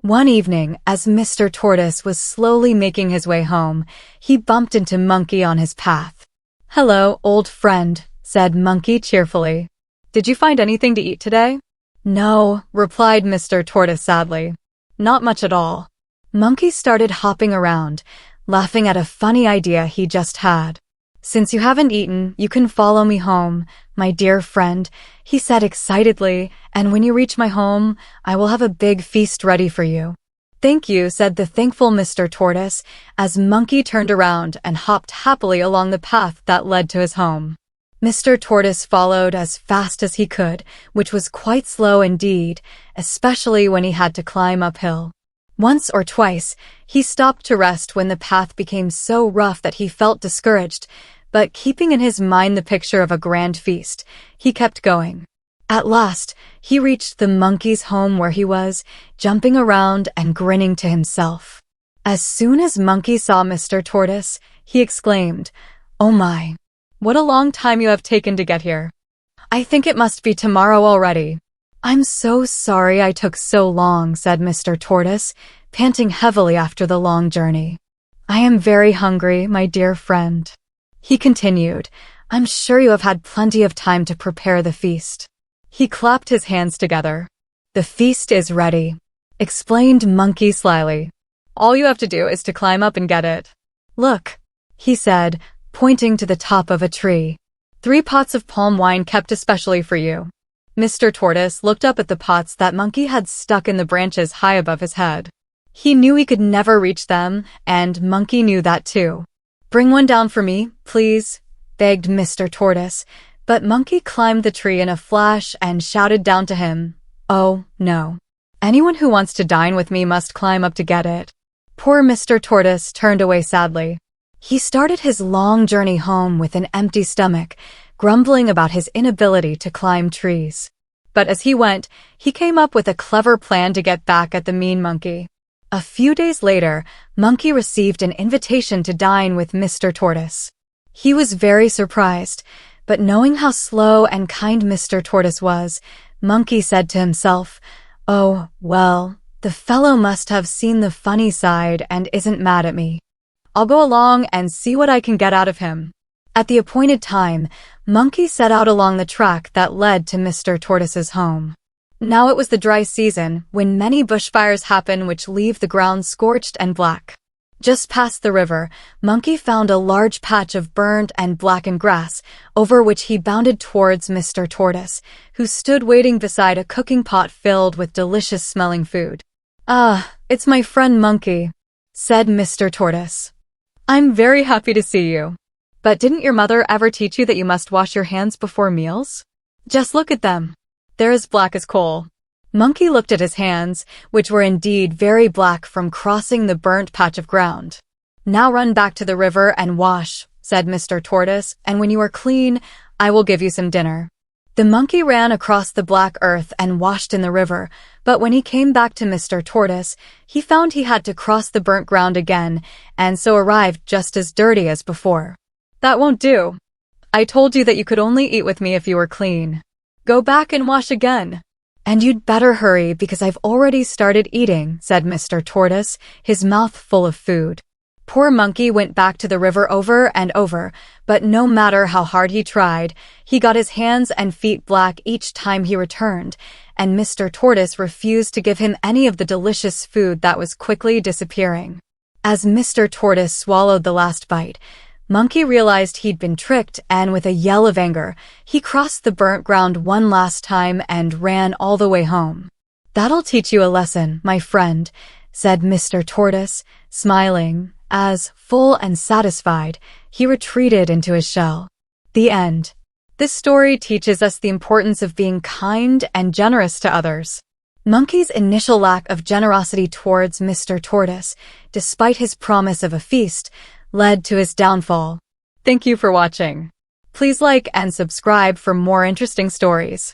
One evening, as Mr. Tortoise was slowly making his way home, he bumped into Monkey on his path. "Hello, old friend," said Monkey cheerfully. "Did you find anything to eat today?" "No," replied Mr. Tortoise sadly. "Not much at all." Monkey started hopping around, laughing at a funny idea he just had. "Since you haven't eaten, you can follow me home, my dear friend," he said excitedly, "and when you reach my home, I will have a big feast ready for you." "Thank you," said the thankful Mr. Tortoise, as Monkey turned around and hopped happily along the path that led to his home. Mr. Tortoise followed as fast as he could, which was quite slow indeed, especially when he had to climb uphill. Once or twice, he stopped to rest when the path became so rough that he felt discouraged, but keeping in his mind the picture of a grand feast, he kept going. At last, he reached the monkey's home where he was, jumping around and grinning to himself. As soon as Monkey saw Mr. Tortoise, he exclaimed, "Oh my! What a long time you have taken to get here. I think it must be tomorrow already." "I'm so sorry I took so long," said Mr. Tortoise, panting heavily after the long journey. "I am very hungry, my dear friend." He continued, "I'm sure you have had plenty of time to prepare the feast." He clapped his hands together. "The feast is ready," explained Monkey slyly. "All you have to do is to climb up and get it." "Look," he said, pointing to the top of a tree. "3 pots of palm wine kept especially for you." Mr. Tortoise looked up at the pots that Monkey had stuck in the branches high above his head. He knew he could never reach them, and Monkey knew that too. "Bring one down for me, please," begged Mr. Tortoise, but Monkey climbed the tree in a flash and shouted down to him, "Oh, no. Anyone who wants to dine with me must climb up to get it." Poor Mr. Tortoise turned away sadly. He started his long journey home with an empty stomach, grumbling about his inability to climb trees. But as he went, he came up with a clever plan to get back at the mean monkey. A few days later, Monkey received an invitation to dine with Mr. Tortoise. He was very surprised, but knowing how slow and kind Mr. Tortoise was, Monkey said to himself, "Oh, well, the fellow must have seen the funny side and isn't mad at me. I'll go along and see what I can get out of him." At the appointed time, Monkey set out along the track that led to Mr. Tortoise's home. Now it was the dry season, when many bushfires happen which leave the ground scorched and black. Just past the river, Monkey found a large patch of burned and blackened grass, over which he bounded towards Mr. Tortoise, who stood waiting beside a cooking pot filled with delicious-smelling food. "Ah, it's my friend Monkey," said Mr. Tortoise. "I'm very happy to see you. But didn't your mother ever teach you that you must wash your hands before meals? Just look at them. They're as black as coal." Monkey looked at his hands, which were indeed very black from crossing the burnt patch of ground. "Now run back to the river and wash," said Mr. Tortoise, "and when you are clean, I will give you some dinner." The monkey ran across the black earth and washed in the river, but when he came back to Mr. Tortoise, he found he had to cross the burnt ground again, and so arrived just as dirty as before. "That won't do. I told you that you could only eat with me if you were clean. Go back and wash again." "And you'd better hurry because I've already started eating," said Mr. Tortoise, his mouth full of food. Poor Monkey went back to the river over and over, but no matter how hard he tried, he got his hands and feet black each time he returned, and Mr. Tortoise refused to give him any of the delicious food that was quickly disappearing. As Mr. Tortoise swallowed the last bite, Monkey realized he'd been tricked, and with a yell of anger, he crossed the burnt ground one last time and ran all the way home. "That'll teach you a lesson, my friend," said Mr. Tortoise, smiling, as, full and satisfied, he retreated into his shell. The end. This story teaches us the importance of being kind and generous to others. Monkey's initial lack of generosity towards Mr. Tortoise, despite his promise of a feast, led to his downfall. Thank you for watching. Please like and subscribe for more interesting stories.